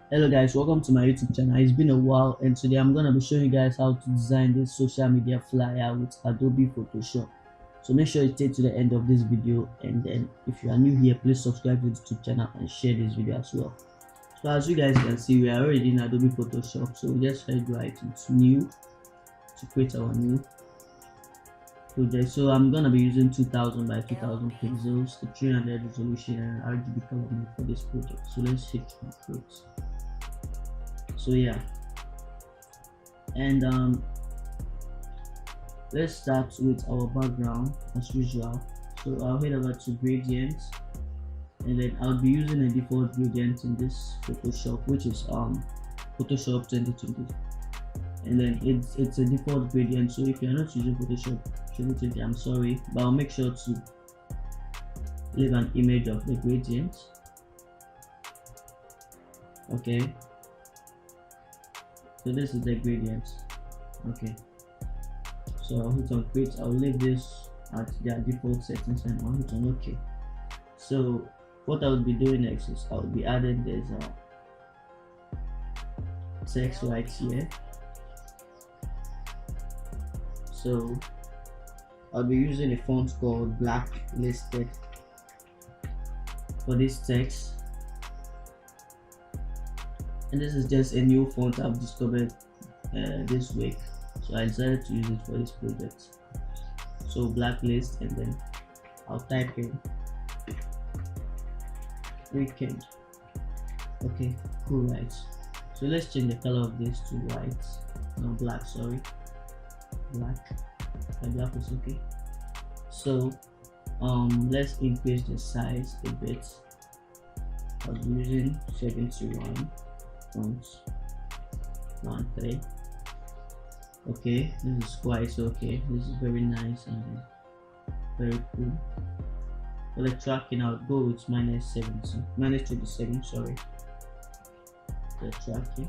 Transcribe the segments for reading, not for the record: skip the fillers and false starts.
Hello guys, welcome to my YouTube channel. It's been a while and today I'm gonna be showing you guys how to design this social media flyer with Adobe Photoshop. So make sure you stay to the end of this video, and then if you are new here, please subscribe to the YouTube channel and share this video as well. So as you guys can see, we are already in Adobe Photoshop, so we just head right into new to create our new project. So I'm gonna be using 2000 by 2000 pixels, the 300 resolution and RGB color mode for this project. So let's hit create. So yeah, and let's start with our background as usual. So I'll head over to gradients, and then I'll be using a default gradient in this Photoshop, which is Photoshop 2020, and then it's a default gradient. So if you're not using Photoshop 2020, I'm sorry, but I'll make sure to leave an image of the gradient. Okay, so this is the gradient. Okay, so I'll hit on create. I'll leave this at their default settings and I'll hit on OK. So what I will be doing next is I'll be adding this text right here. So I'll be using a font called Blacklisted for this text, and this is just a new font I've discovered this week, so I decided to use it for this project. So blacklist, and then I'll type in weekend. Okay, cool, right? So let's change the color of this to white, no, black, sorry, black. The black is okay. So let's increase the size a bit. I'll be using 71.13. Okay, this is quite okay. This is very nice and very cool. For the tracking, I'll go with -27, sorry. The tracking.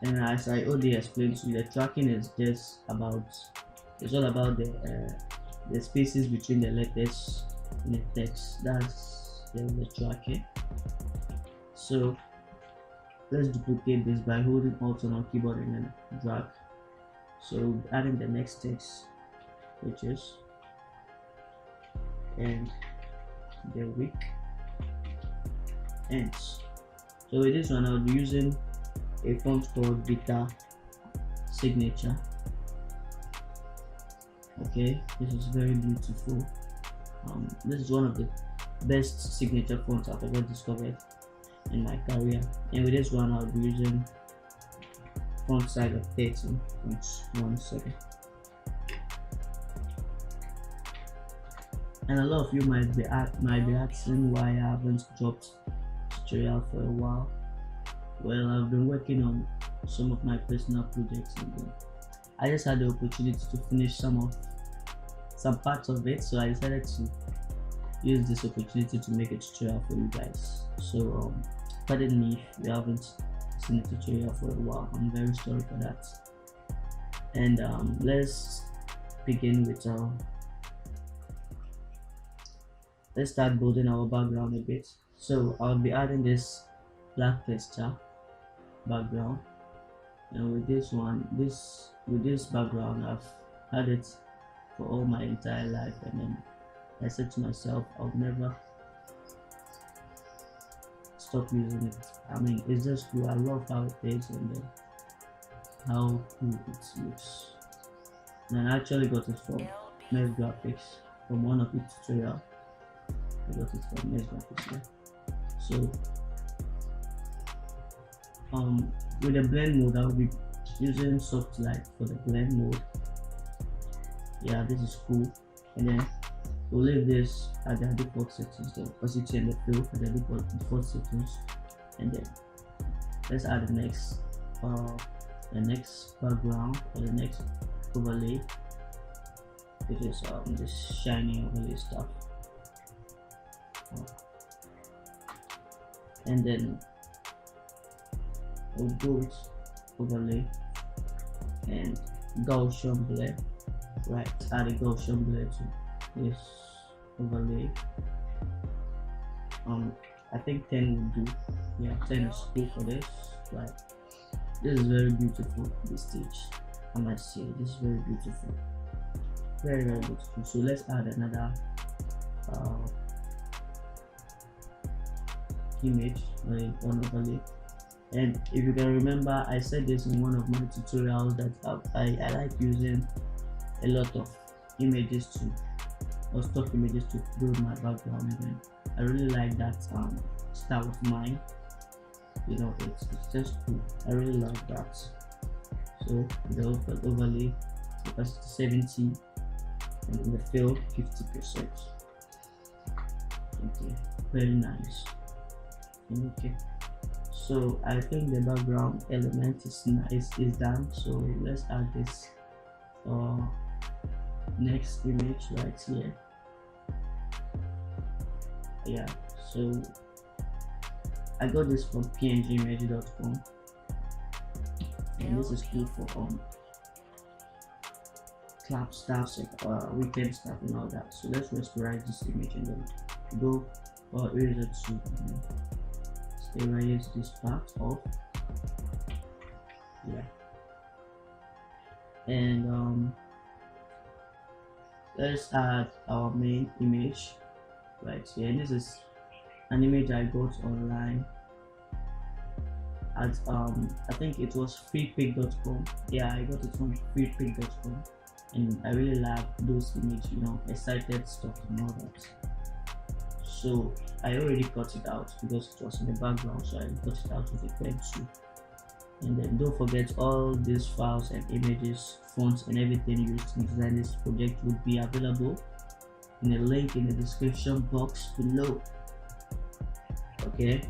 And as I already explained to you, the tracking is just about, it's all about the spaces between the letters in the text. That's the tracking. So let's duplicate this by holding Alt on our keyboard and then drag. So adding the next text, which is and the week ends. So with this one, I'll be using a font called Vita Signature. Okay, this is very beautiful. This is one of the best signature fonts I've ever discovered in my career, and with this one I'll be using font size of 13.17. And a lot of you might be asking why I haven't dropped tutorial for a while. Well, I've been working on some of my personal projects, and I just had the opportunity to finish some parts of it, so I decided to use this opportunity to make a tutorial for you guys. So pardon me if you haven't seen a tutorial for a while. I'm very sorry for that. And let's begin with let's start building our background a bit. So I'll be adding this black texture background, and with this background, I've had it for all my entire life, and then I said to myself, I'll never stop using it. I mean, it's just cool. I love how it is and then how cool it looks. And I actually got it from Mesh Graphics, from one of the tutorial. I got it from Mesh Graphics. Yeah. So with the blend mode, I'll be using soft light for the blend mode. Yeah, this is cool. And then we'll leave this at the default settings, the opacity and the fill at the default settings. And then let's add the next background, or the next overlay, which is this shiny overlay stuff. And then we'll go with overlay and Gaussian blur. Right, add a Gaussian blur to this overlay. I think 10 will do. Yeah, 10 is cool for this. Like, this is very beautiful, this stage. I must say, this is very beautiful. Very, very beautiful. So let's add another image on overlay. And if you can remember, I said this in one of my tutorials that I like using a lot of images to, or stock images to build my background. And I really like that style of mine. You know, it's just cool. I really love that. So the overlay opacity 70 and in the fill 50%. Okay, very nice. Okay, so I think the background element is done. So let's add this next image right here. Yeah, so I got this from pngimage.com, and this is cool for club stuff, weekend stuff and all that. So let's rasterize this image and then go eraser to erase this part off. Yeah, and let's add our main image right here. And this is an image I got online at I think it was freepik.com. Yeah, I got it from freepik.com, and I really love those images, you know, excited stuff and all that. So I already cut it out because it was in the background, so I cut it out with a pen tool. And then don't forget, all these files and images, fonts and everything used to design this project will be available in a link in the description box below. Okay,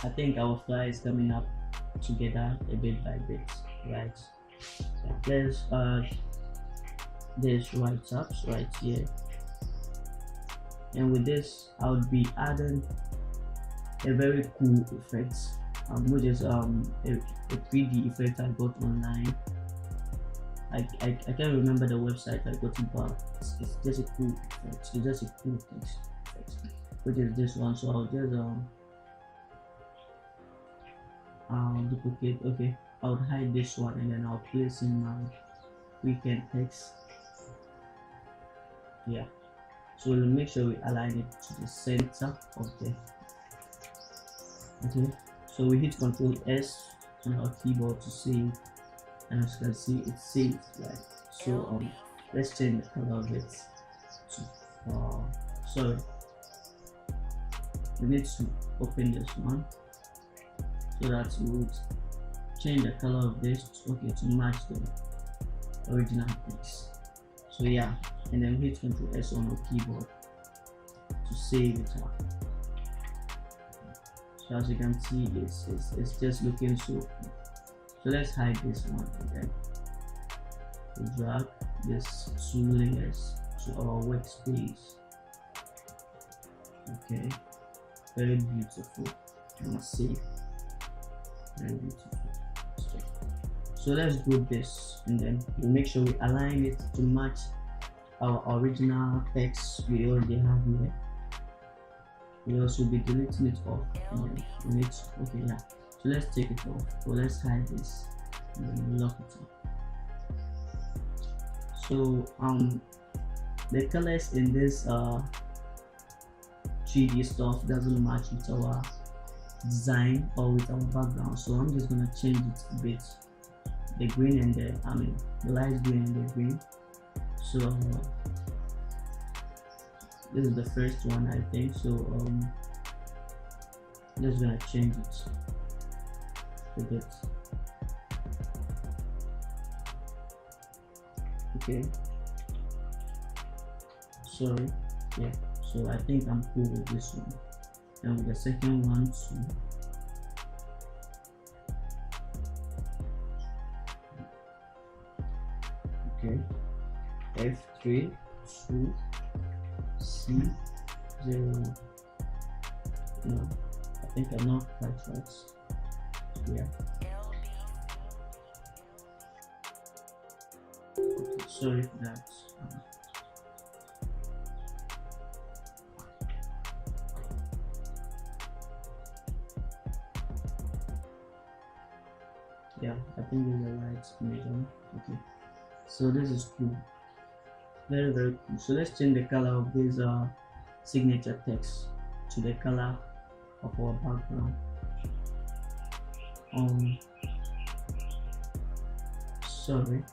I think our fly is coming up together a bit by bit, right? There's write-ups right here, and with this I would be adding a very cool effect, which is a 3D effect I got online. I can't remember the website I got it, but it's just a cool effect. It's just a cool text effect, which is this one. So I'll just duplicate. Okay, I'll hide this one and then I'll place in my weekend text. Yeah, so we'll make sure we align it to the center of the. Okay, so we hit Ctrl S on our keyboard to save, and as you can see, it's saved. Right, so let's change the color of it to sorry, we need to open this one so that we would change the color of this to match the original text. So yeah, and then hit Ctrl S on our keyboard to save it up. So as you can see, it's just looking so cool. So let's hide this one again. We drag this 2 layers to our workspace. Okay, very beautiful, I must say, very beautiful. So let's group this, and then we'll make sure we align it to match our original text we already have here. We'll also be deleting it off, and then we need to, okay, yeah. So let's take it off. So let's hide this and then lock it up. So the colors in this 3D stuff doesn't match with our design or with our background. So I'm just gonna change it a bit. The green and the light green and the green. So this is the first one, I think. So I'm just gonna change it a bit. Okay, sorry, yeah, so I think I'm cool with this one, and with the second one too. Okay, F3 2 C0. No, I think I'm not quite right. Yeah. Okay, sorry for that. Yeah, I think this is the right measurement. Okay, so this is cool, very cool. So let's change the color of this signature text to the color of our background. Sorry.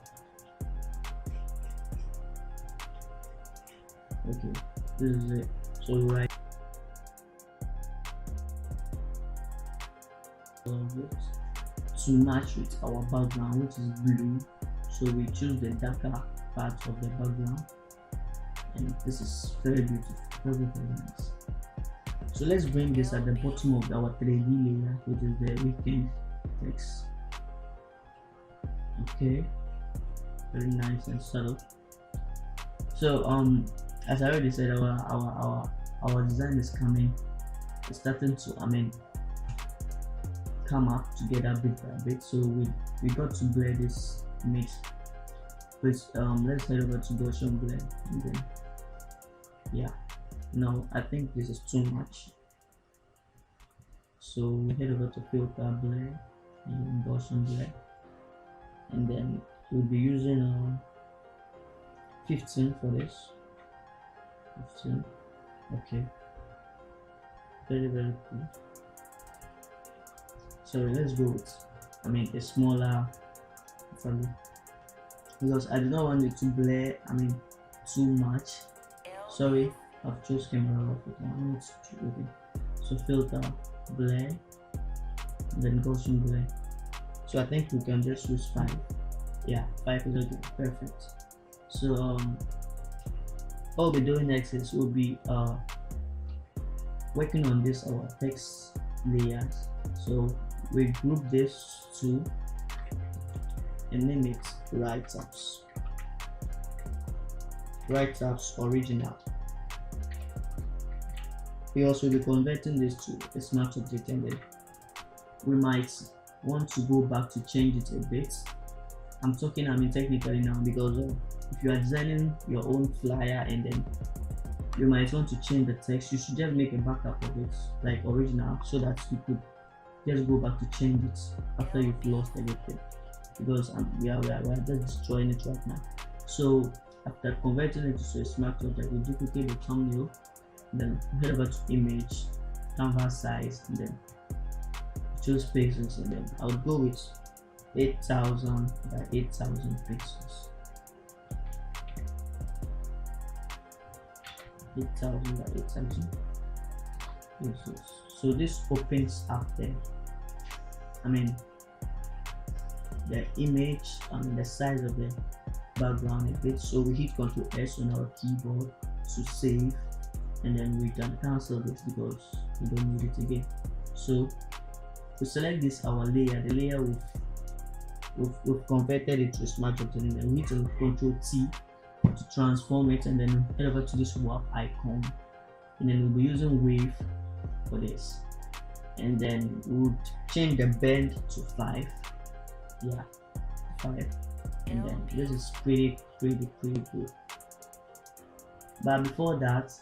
Okay, this is it. So right of it to match with our background, which is blue. So we choose the darker part of the background, and this is very beautiful, very nice. So let's bring this at the bottom of our 3D layer, which is the weekend text. Okay, very nice and subtle. So as I already said, our design is coming, it's starting to come up together bit by bit. So we got to blur this image. Let's head over to Gaussian blur, and then yeah, no, I think this is too much. So we head over to filter blur and Gaussian blur, and then we'll be using 15 for this. 15. Okay, very cool. So let's go with a smaller value, because I do not want it to blur too much. Sorry, I've chose camera off. Okay, so filter blur and then Gaussian blur. So I think we can just use 5. Yeah, 5 is okay, perfect. So what we'll be doing next is we'll be working on this our text layers. So we group this two and name it write-ups original. We also be converting this to a smart object, and then we might want to go back to change it a bit. I'm talking technically now, because if you are designing your own flyer and then you might want to change the text, you should just make a backup of it like original, so that you could just go back to change it after you've lost everything, because we are just destroying it right now. So after converting it to a smart object, we duplicate the thumbnail, then head over to image, canvas size, and then choose pixels, and then I would go with 8000 by 8000 pixels. 8000 by 8000 pixels. So this opens up the the image, the size of the background a bit. So we hit Ctrl S on our keyboard to save, and then we can cancel this because we don't need it again. So we select this our layer, the layer we've converted it to a smart object, and then we hit Ctrl T to transform it, and then head over to this warp icon, and then we'll be using wave for this, and then we'll change the bend to 5. Yeah, 5, and then this is pretty good. But before that,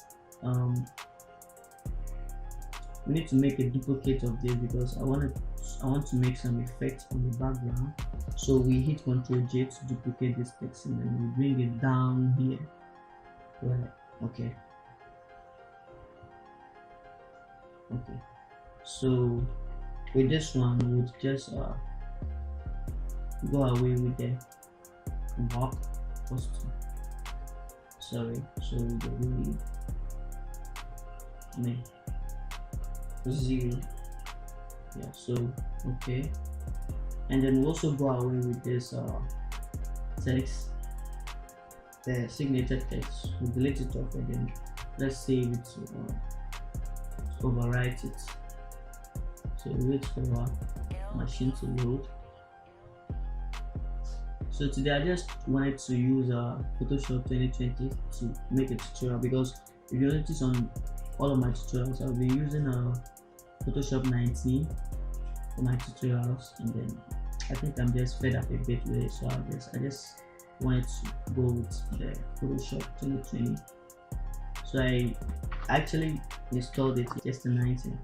we need to make a duplicate of this, because I want to make some effects on the background. So we hit Ctrl J to duplicate this text, and then we bring it down here. Right. Okay. So with this one, we'll just go away with the warp costume. Sorry, so the really 0. Yeah, so okay, and then we'll also go away with this text, the signature text. We'll delete it off, and then let's save it to overwrite it. So wait for our machine to load. So today I just wanted to use Photoshop 2020 to make a tutorial, because if you notice on all of my tutorials, I've been using Photoshop 19 for my tutorials, and then I think I'm just fed up a bit with it, so I just wanted to go with the Photoshop 2020. So I actually installed it just in 19.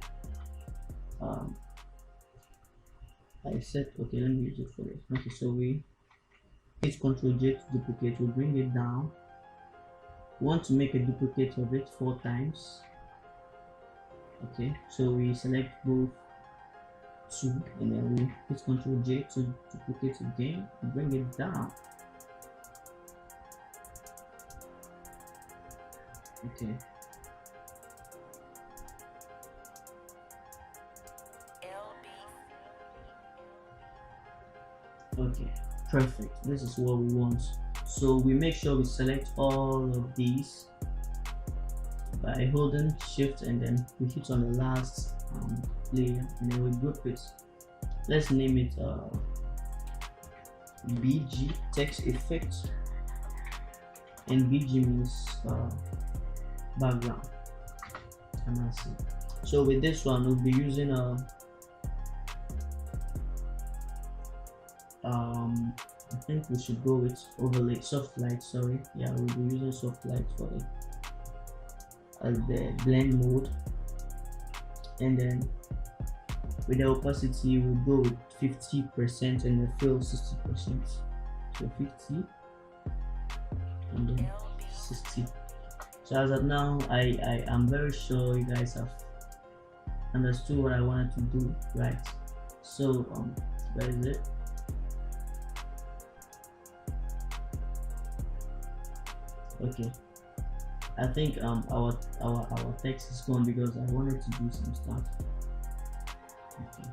I said okay, let me use it for this. Okay, so we hit Ctrl J to duplicate, we bring it down. We want to make a duplicate of it 4 times. Okay, so we select both 2 and then we hit Ctrl J to duplicate again and bring it down. Okay. Okay, perfect. This is what we want. So we make sure we select all of these by holding shift and then we hit on the last layer and then we group it. Let's name it BG text effect, and BG means background. So with this one we'll be using I think we should go with overlay soft light. Sorry, yeah, we'll be using soft light for it as the blend mode, and then with the opacity we'll go with 50% and the fill 60%. So 50 and then 60. So as of now, I am very sure you guys have understood what I wanted to do, right? So where is it? Okay, I think our text is gone because I wanted to do some stuff. Okay,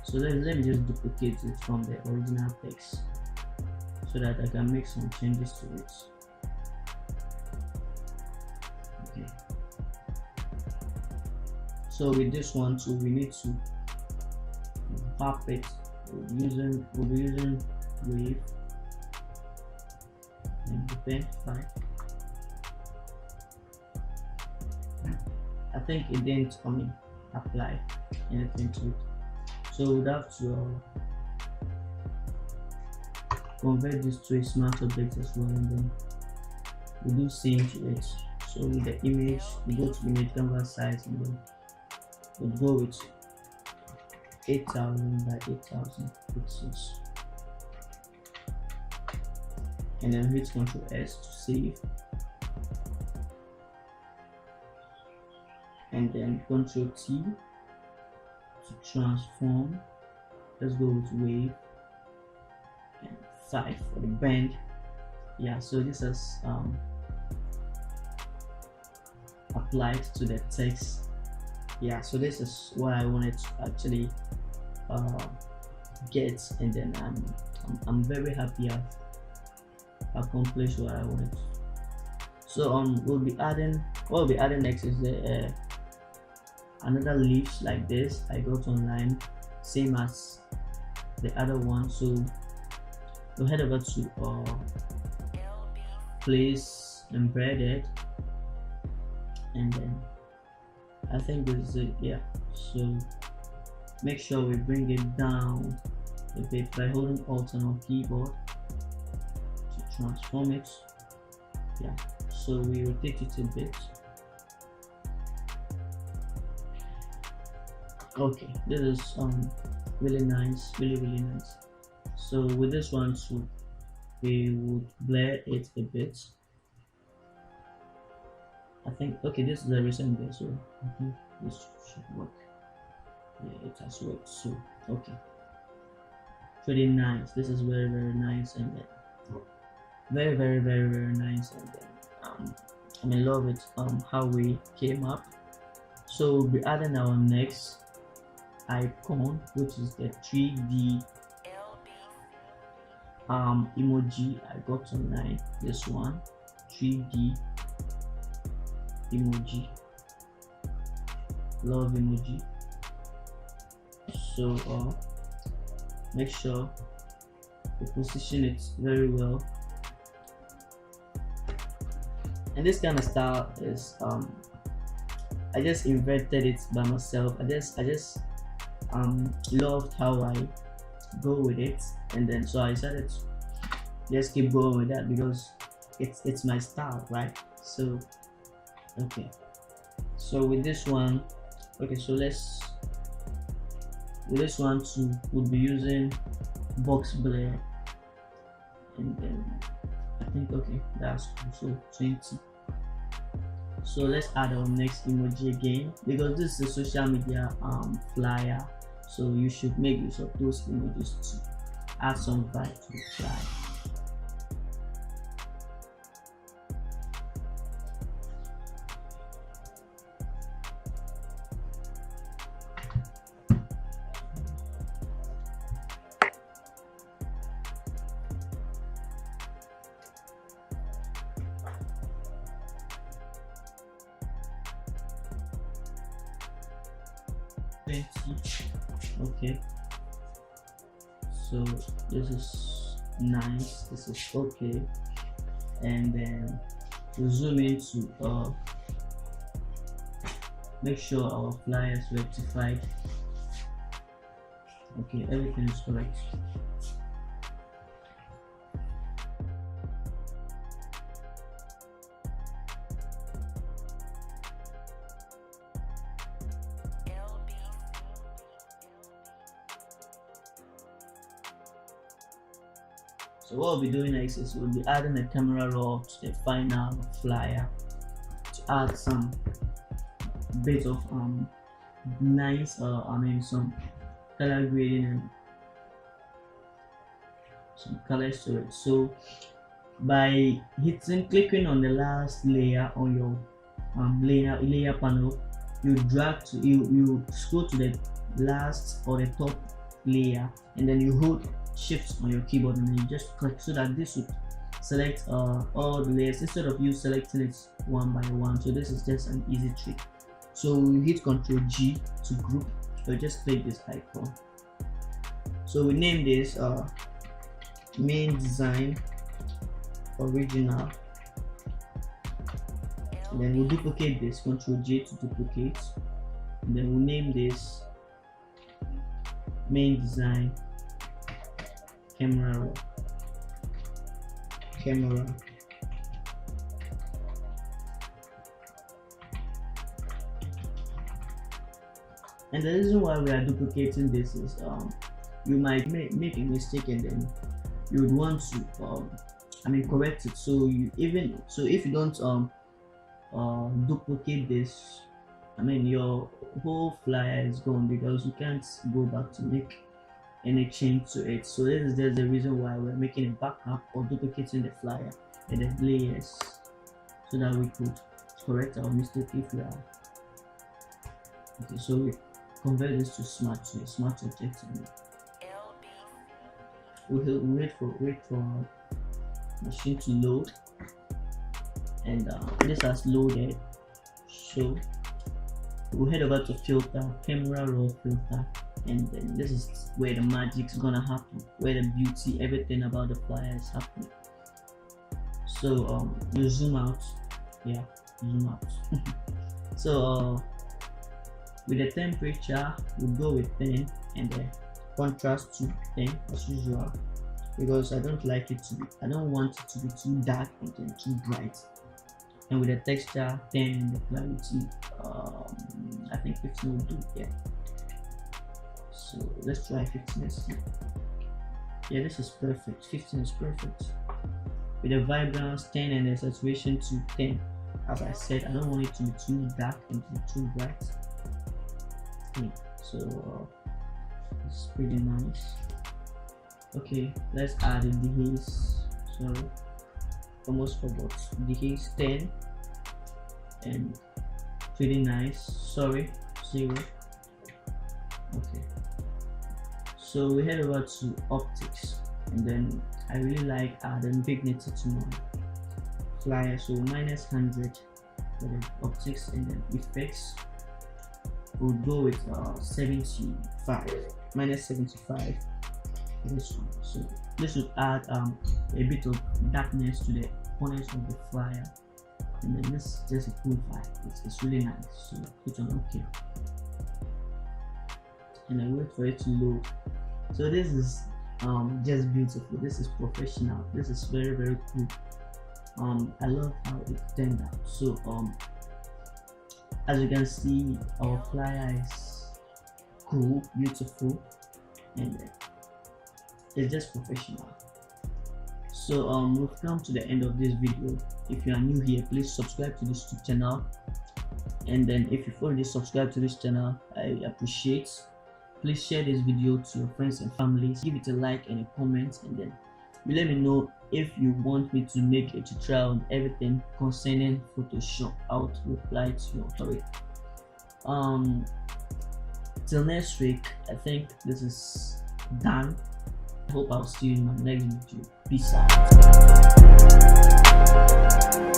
so let me just duplicate it from the original text so that I can make some changes to it. Okay, so with this one too, we need to pop it. We'll be using wave and pen 5. I think it didn't apply anything to it, so we'd have to convert this to a smart object as well, and then we do same to it. So with the image, we go to image canvas size and then we'll go with 8000 by 8000 pixels, and then hit Ctrl S to save, and then Ctrl T to transform. Let's go with wave and 5 for the bend. Yeah, so this is applied to the text. Yeah, so this is what I wanted to actually get, and then I'm very happy I've accomplished what I wanted. So what we'll be adding next is the another leaves like this I got online, same as the other one. So we'll head over to place embedded, and then I think this is it. Yeah, so make sure we bring it down a bit by holding Alt on our keyboard to transform it. Yeah, so we rotate it a bit. Okay, this is really nice, really nice. So with this one too, we would blur it a bit. I think okay, this is a recent day, so I think this should work. Yeah, it has worked. So okay, pretty nice. This is very nice, and then very nice, and then I love it how we came up. So we'll be adding our next icon, which is the 3D emoji I got online. This one, 3D emoji, love emoji. So make sure you position it very well, and this kind of style is I just invented it by myself. I just loved how I go with it, and then so I decided to just keep going with that because it's my style, right? So okay, so with this one, okay, so let's with this one too, we'll be using box blur, and then I think okay, that's cool. So 20. So let's add our next emoji again, because this is a social media flyer, so you should make use of those emojis to add some vibe to the flyer. 20. Okay, so this is nice, this is okay, and then we zoom into make sure our flyer is rectified. Okay, everything is correct. So what we'll be doing next is we'll be adding a camera roll to the final flyer to add some bit of nice some color grading and some colors to it. So by clicking on the last layer on your layer panel, you drag to you scroll to the last or the top layer, and then you hold shift on your keyboard and then you just click, so that this would select all the layers instead of you selecting it one by one. So this is just an easy trick. So you hit Ctrl G to group, so just click this icon. So we name this main design original, and then we'll duplicate this, Ctrl J to duplicate, and then we'll name this main design camera. And the reason why we are duplicating this is you might make a mistake, and then you would want to correct it. So if you don't duplicate this, your whole flyer is gone, because you can't go back to make any change to it. So this is just the reason why we're making a backup or duplicating the flyer and the layers, so that we could correct our mistake if we are. Okay, so we convert this to smart object, and we'll wait for machine to load, and this has loaded. So we'll head over to filter, camera raw filter, and then this is where the magic's gonna happen, where the beauty, everything about the flyer is happening. So you zoom out, zoom out. So with the temperature, we'll go with 10, and the contrast to 10 as usual, because I don't want it to be too dark and then too bright. And with the texture 10 and the clarity, I think 15 will do. Yeah. So let's try 15 and see. Yeah, this is perfect. 15 is perfect. With the vibrance 10 and the saturation to 10. As I said, I don't want it to be too dark and too bright. Okay, so it's pretty nice. Okay, let's add the haze. Sorry, almost forgot. The haze 10 and pretty nice. Sorry, 0. Okay, so we head over to optics, and then I really like adding vignette to my flyer. So -100 for the optics, and then effects we'll go with 75, -75 for this one. So this would add a bit of darkness to the corners of the flyer, and then this is just a cool vibe. It's really nice. So hit on OK, and I wait for it to load. So this is just beautiful. This is professional. This is very, very cool. I love how it turned out. So as you can see, our flyer is cool, beautiful, and it's just professional. So we've come to the end of this video. If you are new here, please subscribe to this YouTube channel, and then if you've already subscribed to this channel, I appreciate. Please share this video to your friends and families, give it a like and a comment, and then you let me know if you want me to make a tutorial on everything concerning Photoshop. I'll reply to your story. Till next week, I think this is done. I hope I'll see you in my next video. Peace out.